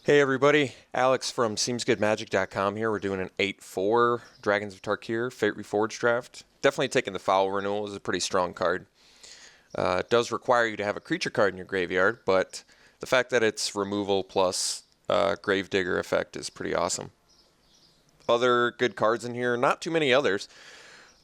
Hey everybody, Alex from SeemsGoodMagic.com here. We're doing an 8-4 Dragons of Tarkir Fate Reforged draft. Definitely taking the Foul Renewal is a pretty strong card. It does require you to have a creature card in your graveyard, but the fact that it's removal plus Gravedigger effect is pretty awesome. Other good cards in here, not too many others.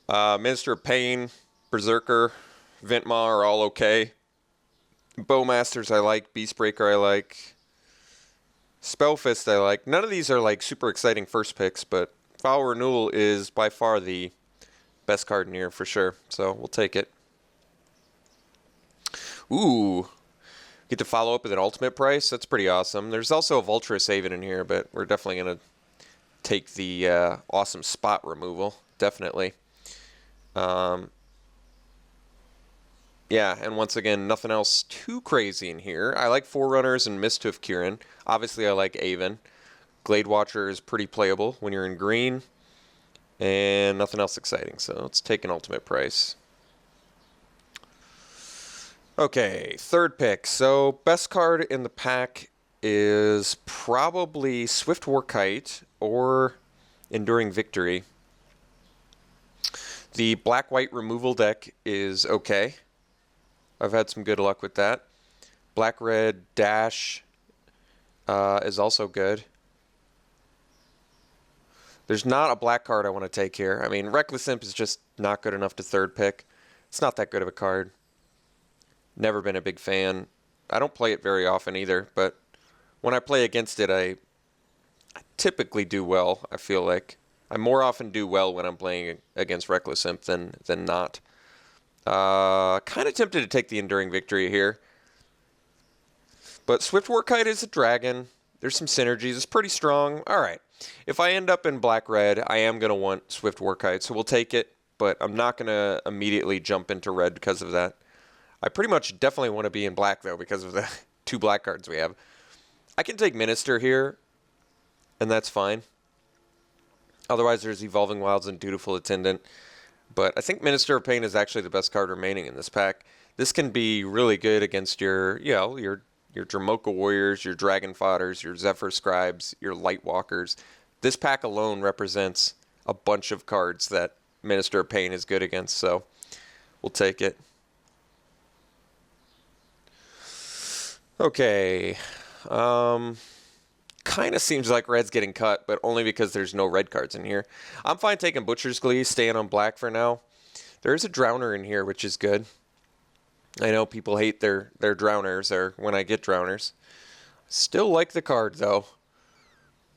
Minister of Pain, Berserker, Vintmaw are all okay. Bowmasters I like, Beastbreaker I like. Spellfist I like. None of these are like super exciting first picks, but Foul Renewal is by far the best card in here for sure. So we'll take it. Ooh. Get to follow up with an ultimate price. That's pretty awesome. There's also a Vulturous Haven in here, but we're definitely going to take the awesome spot removal. Definitely. Yeah, and once again, nothing else too crazy in here. I like Forerunners and Mist of Kirin. Obviously, I like Aven. Glade Watcher is pretty playable when you're in green. And nothing else exciting, so let's take an ultimate price. Okay, third pick. So, best card in the pack is probably Swift Warkite or Enduring Victory. The black-white removal deck is okay. I've had some good luck with that. Black-red dash is also good. There's not a black card I want to take here. I mean, Reckless Imp is just not good enough to third pick. It's not that good of a card. Never been a big fan. I don't play it very often either, but when I play against it, I typically do well, I feel like. I more often do well when I'm playing against Reckless Imp than not. Kind of tempted to take the Enduring Victory here. But Swift Warkite is a dragon. There's some synergies. It's pretty strong. All right. If I end up in black-red, I am going to want Swift Warkite, so we'll take it. But I'm not going to immediately jump into red because of that. I pretty much definitely want to be in black, though, because of the two black cards we have. I can take Minister here, and that's fine. Otherwise, there's Evolving Wilds and Dutiful Attendant. But I think Minister of Pain is actually the best card remaining in this pack. This can be really good against your Dramoka Warriors, your Dragon Fodders, your Zephyr Scribes, your Light Walkers. This pack alone represents a bunch of cards that Minister of Pain is good against, so we'll take it. Okay. Kind of seems like red's getting cut, but only because there's no red cards in here. I'm fine taking Butcher's Glee, staying on black for now. There is a Drowner in here, which is good. I know people hate their Drowners, or when I get Drowners. Still like the card, though.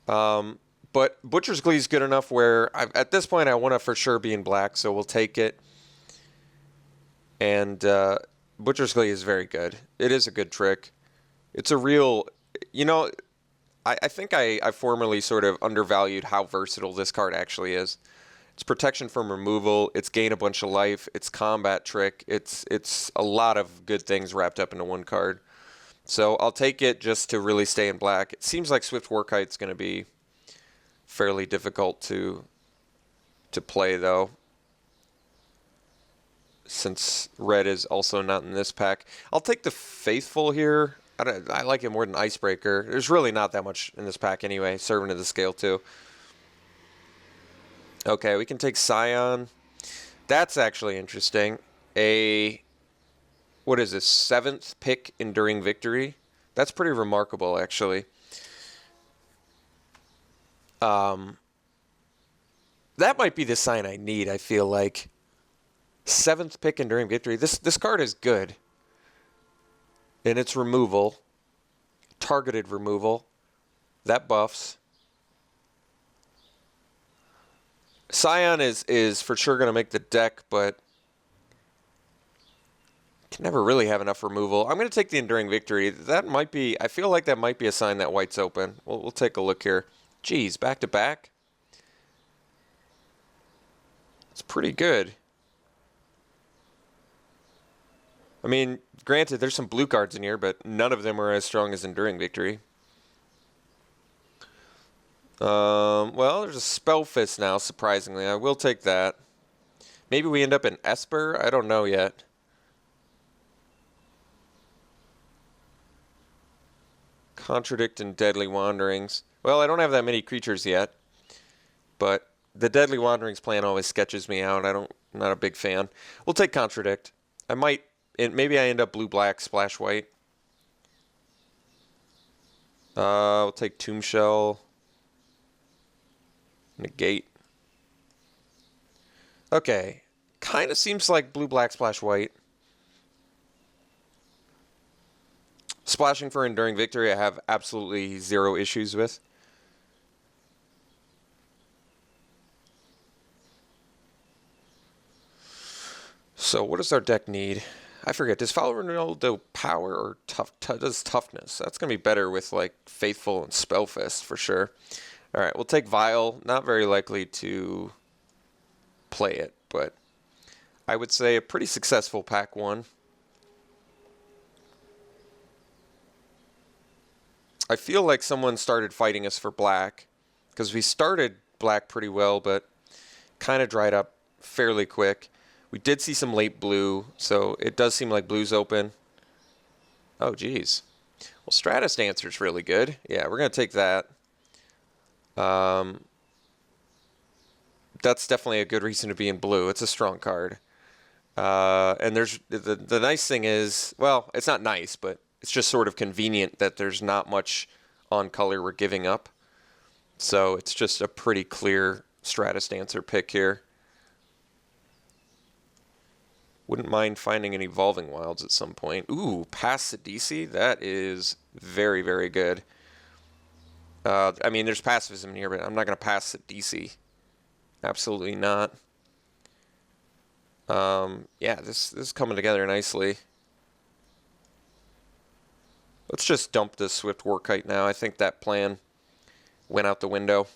But Butcher's Glee is good enough where, at this point, I want to for sure be in black, so we'll take it. And Butcher's Glee is very good. It is a good trick. It's a real, I think I formerly sort of undervalued how versatile this card actually is. It's protection from removal, it's gain a bunch of life, it's combat trick, it's a lot of good things wrapped up into one card. So I'll take it just to really stay in black. It seems like Swift Warkite's going to be fairly difficult to play, though, since red is also not in this pack. I'll take the Faithful here. I like it more than Icebreaker. There's really not that much in this pack anyway. Servant of the Scale, too. Okay, we can take Scion. That's actually interesting. What is this, 7th pick Enduring Victory? That's pretty remarkable, actually. That might be the sign I need, I feel like. 7th pick Enduring Victory. This card is good. And it's removal, targeted removal. That buffs. Scion is for sure going to make the deck, but can never really have enough removal. I'm going to take the Enduring Victory. That might be, I feel like that might be a sign that white's open. We'll take a look here. Geez, back to back. It's pretty good. I mean, granted, there's some blue cards in here, but none of them are as strong as Enduring Victory. Well, there's a Spellfist now, surprisingly. I will take that. Maybe we end up in Esper? I don't know yet. Contradict and Deadly Wanderings. Well, I don't have that many creatures yet, but the Deadly Wanderings plan always sketches me out. I'm not a big fan. We'll take Contradict. Maybe I end up blue-black, splash-white. We'll take Tomb Shell. Negate. Okay. Kind of seems like blue-black, splash-white. Splashing for Enduring Victory I have absolutely zero issues with. So what does our deck need? I forget. Does Follow Ronaldo power or does toughness? That's going to be better with like Faithful and Spellfest for sure. All right, we'll take Vial. Not very likely to play it, but I would say a pretty successful pack one. I feel like someone started fighting us for black because we started black pretty well, but kind of dried up fairly quick. We did see some late blue, so it does seem like blue's open. Oh, geez. Well, Stratus Dancer's really good. Yeah, we're going to take that. That's definitely a good reason to be in blue. It's a strong card. And there's the nice thing is, well, it's not nice, but it's just sort of convenient that there's not much on color we're giving up. So it's just a pretty clear Stratus Dancer pick here. Wouldn't mind finding an Evolving Wilds at some point. Ooh, pass Sidisi? That is very, very good. I mean, there's pacifism here, but I'm not going to pass Sidisi. Absolutely not. Yeah, this is coming together nicely. Let's just dump this Swift Warkite now. I think that plan went out the window.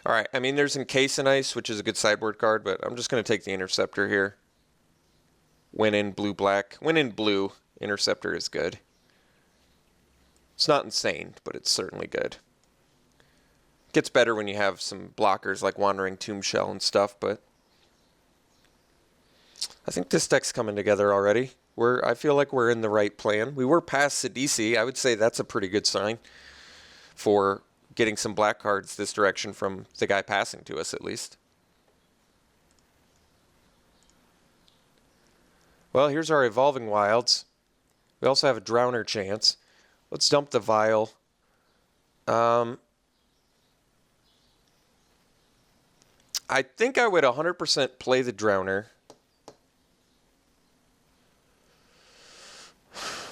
All right, I mean, there's Encase in Ice, which is a good sideboard card, but I'm just going to take the Interceptor here. When in blue-black. When in blue, Interceptor is good. It's not insane, but it's certainly good. Gets better when you have some blockers like Wandering Tomb Shell and stuff, but I think this deck's coming together already. I feel like we're in the right plan. We were past Sidisi. I would say that's a pretty good sign for getting some black cards this direction from the guy passing to us, at least. Well, here's our Evolving Wilds. We also have a Drowner chance. Let's dump the Vial. I think I would 100% play the Drowner.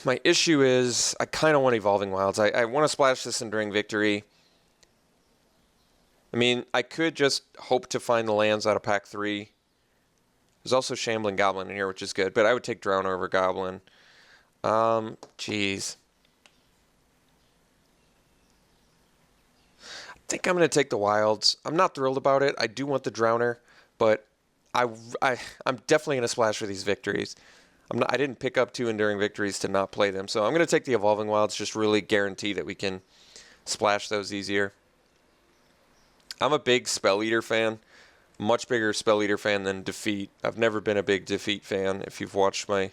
My issue is I kind of want Evolving Wilds. I want to splash this Enduring Victory. I mean, I could just hope to find the lands out of pack 3. There's also Shambling Goblin in here, which is good, but I would take Drowner over Goblin. Jeez. I think I'm going to take the Wilds. I'm not thrilled about it. I do want the Drowner, but I'm definitely going to splash for these victories. I didn't pick up 2 Enduring Victories to not play them, so I'm going to take the Evolving Wilds, just really guarantee that we can splash those easier. I'm a big Spell Eater fan. Much bigger Spell Eater fan than Defeat. I've never been a big Defeat fan if you've watched my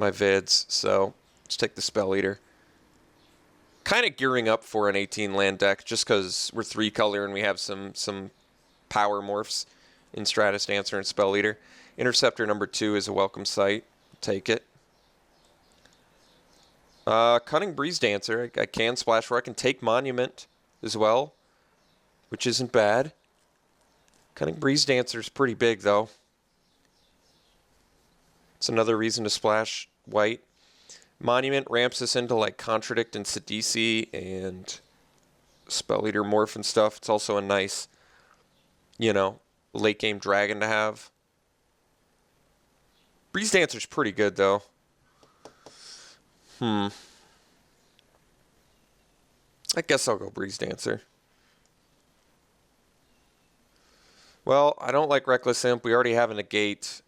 vids, so let's take the Spell Eater. Kind of gearing up for an 18 land deck just because we're 3 color and we have some power morphs in Stratus Dancer and Spell Eater. Interceptor number 2 is a welcome sight. Take it. Cunning Breeze Dancer. I can splash for. I can take Monument as well, which isn't bad. Cunning Breeze Dancer is pretty big, though. It's another reason to splash white. Monument ramps us into like Contradict and Sidisi and Spell Eater Morph and stuff. It's also a nice, late game dragon to have. Breeze Dancer's pretty good, though. I guess I'll go Breeze Dancer. Well, I don't like Reckless Imp. We already have a negate.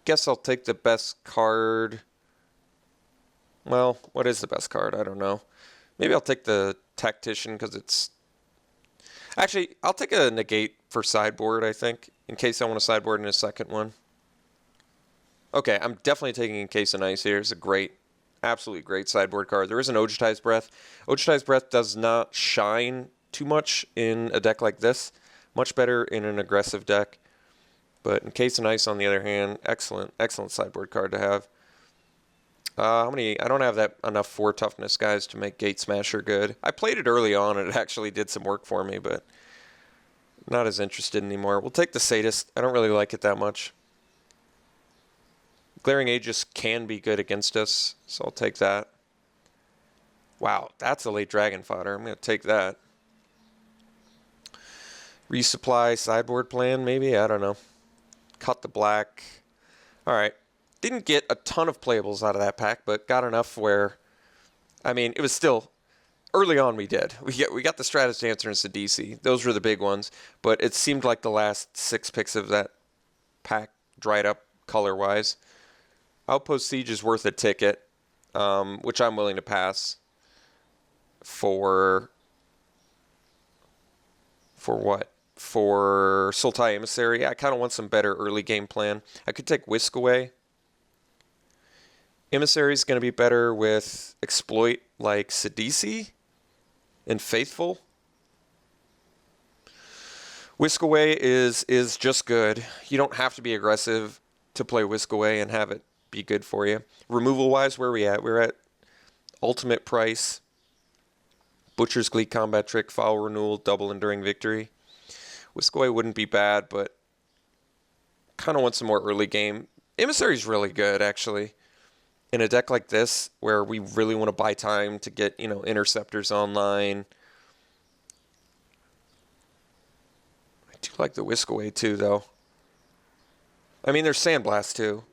Guess I'll take the best card. Well, what is the best card? I don't know. Maybe I'll take the Tactician because it's... Actually, I'll take a negate for sideboard, I think. in case I want to sideboard in a second one. Okay, I'm definitely taking Encase of Ice here. It's a great, absolutely great sideboard card. There is an Ojutai's Breath. Ojutai's Breath does not shine too much in a deck like this. Much better in an aggressive deck. But Encase of Ice, on the other hand, excellent, excellent sideboard card to have. How many? I don't have that enough 4 toughness guys to make Gate Smasher good. I played it early on and it actually did some work for me, but not as interested anymore. We'll take the Sadist. I don't really like it that much. Glaring Aegis can be good against us, so I'll take that. Wow, that's a late Dragon fodder. I'm going to take that. Resupply sideboard plan, maybe? I don't know. Cut the black. All right. Didn't get a ton of playables out of that pack, but got enough where, I mean, it was still, early on we did. We got the Stratus Dancer and Sidisi. Those were the big ones, but it seemed like the last 6 picks of that pack dried up color-wise. Outpost Siege is worth a ticket, which I'm willing to pass for what? For Sultai Emissary. I kind of want some better early game plan. I could take Whisk Away. Emissary is going to be better with exploit like Sidisi and Faithful. Whisk Away is just good. You don't have to be aggressive to play Whisk Away and have it be good for you. Removal-wise, where are we at? We're at Ultimate Price, Butcher's Glee Combat Trick, Foul Renewal, Double Enduring Victory. Whisk Away wouldn't be bad, but kind of want some more early game. Emissary's really good, actually. In a deck like this, where we really want to buy time to get, interceptors online. I do like the Whisk Away, too, though. I mean, there's Sandblast, too.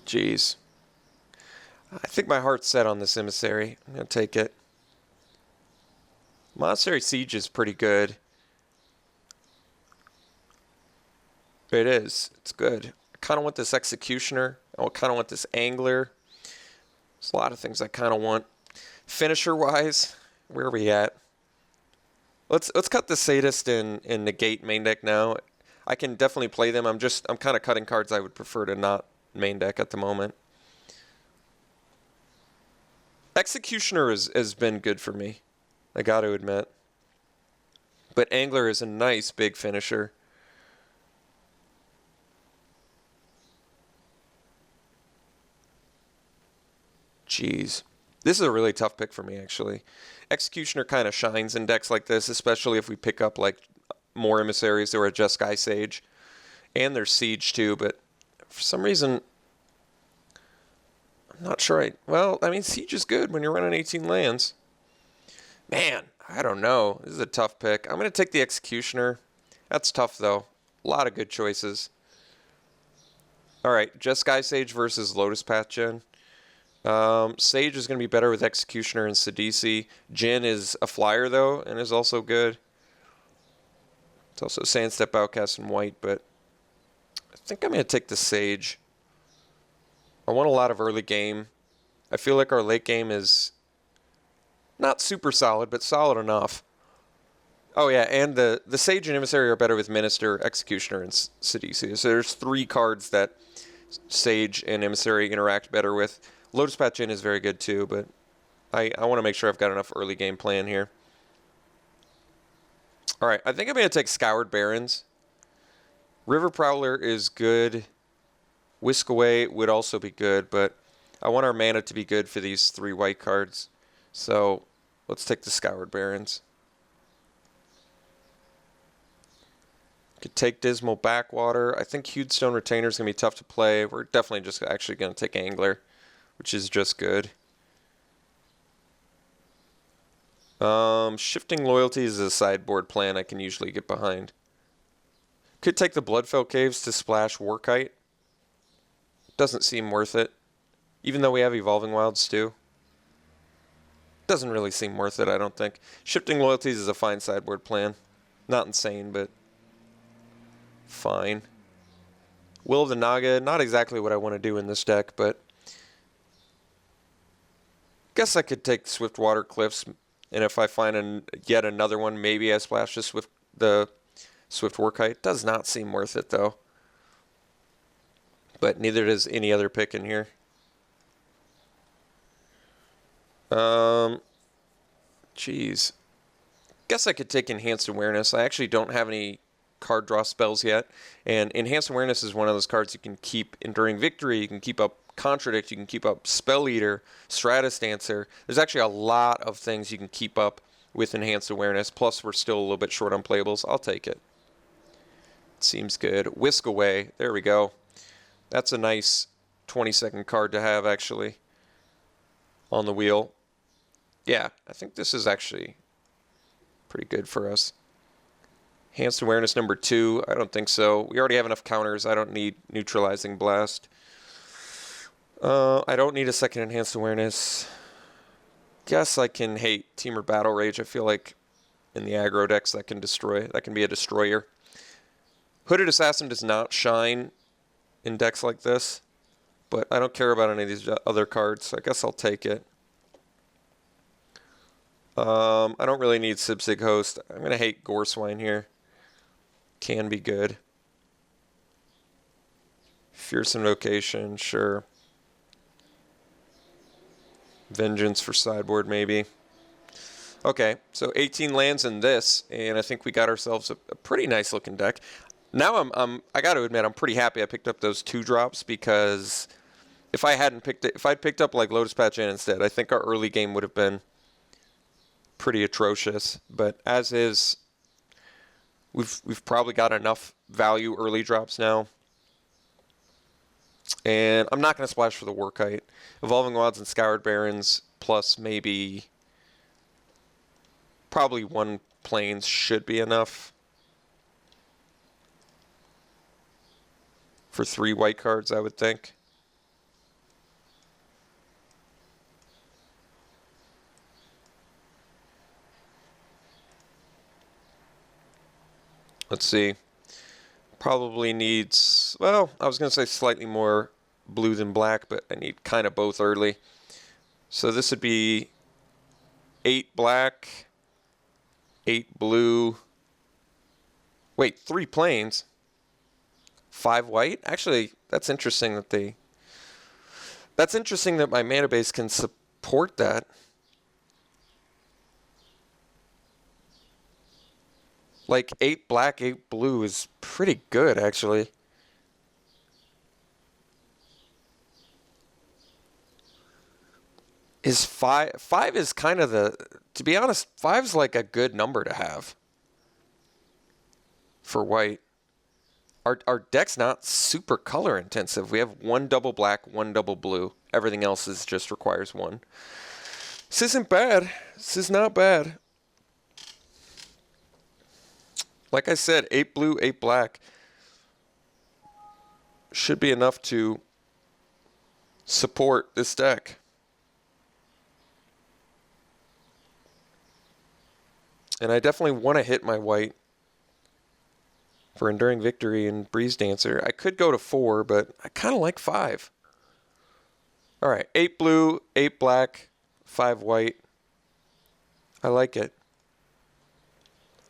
Jeez. I think my heart's set on this Emissary. I'm going to take it. Monastery Siege is pretty good. It is. It's good. I kind of want this Executioner. I kind of want this Angler. There's a lot of things I kind of want. Finisher-wise, where are we at? Let's cut the Sadist and negate main deck now. I can definitely play them. I'm kind of cutting cards I would prefer to not main deck at the moment. Executioner has been good for me, I got to admit. But Angler is a nice big finisher. Jeez. This is a really tough pick for me, actually. Executioner kind of shines in decks like this, especially if we pick up like more emissaries or a Just Sky Sage. And there's Siege too, but for some reason, I'm not sure. Well, I mean, Siege is good when you're running 18 lands. Man, I don't know. This is a tough pick. I'm going to take the Executioner. That's tough, though. A lot of good choices. All right, Just Sky Sage versus Lotus Path Gen. Sage is going to be better with Executioner and Sidisi. Jin is a flyer, though, and is also good. It's also Sandstep Outcast and white, but I think I'm going to take the Sage. I want a lot of early game. I feel like our late game is not super solid, but solid enough. Oh, yeah, and the Sage and Emissary are better with Minister, Executioner, and Sidisi. So there's 3 cards that Sage and Emissary interact better with. Lotus Path Jin is very good too, but I want to make sure I've got enough early game plan here. All right, I think I'm going to take Scoured Barrens. River Prowler is good. Whisk Away would also be good, but I want our mana to be good for these 3 white cards. So let's take the Scoured Barrens. Could take Dismal Backwater. I think Hewed Stone Retainer is going to be tough to play. We're definitely just actually going to take Angler, which is just good. Shifting Loyalty is a sideboard plan I can usually get behind. Could take the Bloodfell Caves to splash Warkite. Doesn't seem worth it. Even though we have Evolving Wilds too. Doesn't really seem worth it, I don't think. Shifting Loyalties is a fine sideboard plan. Not insane, but fine. Will of the Naga, not exactly what I want to do in this deck, but guess I could take Swiftwater Cliffs, And if I find yet another one, maybe I splash this with the Swift War Kite. Does not seem worth it, though. But neither does any other pick in here. Jeez. Guess I could take Enhanced Awareness. I actually don't have any card draw spells yet. And Enhanced Awareness is one of those cards you can keep Enduring Victory, you can keep up Contradict, you can keep up Spell Eater, Stratus Dancer. There's actually a lot of things you can keep up with Enhanced Awareness. Plus, we're still a little bit short on playables. I'll take it. Seems good. Whisk Away. There we go. That's a nice 20-second card to have, actually, on the wheel. Yeah, I think this is actually pretty good for us. Enhanced Awareness number 2. I don't think so. We already have enough counters. I don't need Neutralizing Blast. I don't need a second Enhanced Awareness. Guess I can hate Teamer Battle Rage. I feel like in the aggro decks that can destroy. That can be a destroyer. Hooded Assassin does not shine in decks like this, but I don't care about any of these other cards, so I guess I'll take it. I don't really need Sibsig Host. I'm going to hate Goreswine here. Can be good. Fierce Invocation, sure. Vengeance for sideboard, maybe. Okay, so 18 lands in this, and I think we got ourselves a pretty nice looking deck. Now I got to admit, I'm pretty happy I picked up those 2 drops, because if I hadn't picked it, if I'd picked up like Lotus Patch in instead, I think our early game would have been pretty atrocious. But as is, we've probably got enough value early drops now. And I'm not going to splash for the Warkite. Evolving Wilds and Scoured Barrens plus maybe probably 1 Plains should be enough for 3 white cards, I would think. Let's see. Probably needs, well, I was going to say slightly more blue than black, but I need kind of both early. So this would be 8 black, 8 blue. Wait, 3 plains, 5 white? Actually, that's interesting that that's interesting that my mana base can support that. Like 8 black, 8 blue is pretty good, actually. Is 5 is kind of to be honest, 5's like a good number to have for white. Our deck's not super color intensive. We have 1 double black, 1 double blue. Everything else just requires 1. This isn't bad. This is not bad. Like I said, 8 blue, 8 black should be enough to support this deck. And I definitely want to hit my white for Enduring Victory and Breeze Dancer. I could go to 4, but I kind of like 5. All right, 8 blue, 8 black, 5 white. I like it.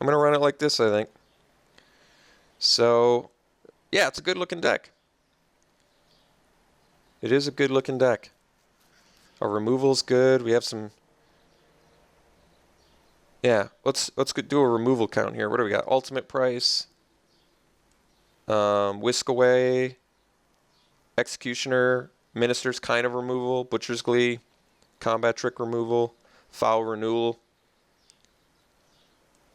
I'm going to run it like this, I think. So, yeah, it's a good-looking deck. It is a good-looking deck. Our removal's good. We have some... Yeah, let's do a removal count here. What do we got? Ultimate Price, Whisk Away, Executioner, Minister's kind of removal, Butcher's Glee, Combat Trick removal, Foul Renewal,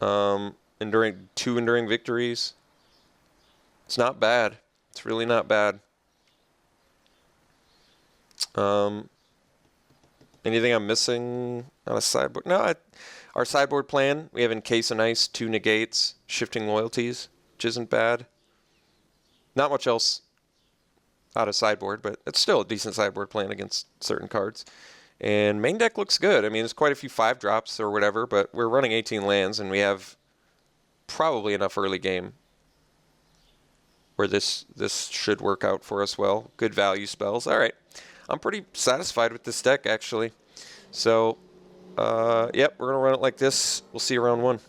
2 Enduring Victories. It's not bad. It's really not bad. Anything I'm missing on a sideboard? No, our sideboard plan, we have Encase and Ice, 2 negates, Shifting Loyalties, which isn't bad. Not much else out of sideboard, but it's still a decent sideboard plan against certain cards. And main deck looks good. I mean, there's quite a few 5 drops or whatever, but we're running 18 lands, and we have probably enough early game where this should work out for us well. Good value spells. All right. I'm pretty satisfied with this deck, actually. So Yep, we're going to run it like this. We'll see you round one.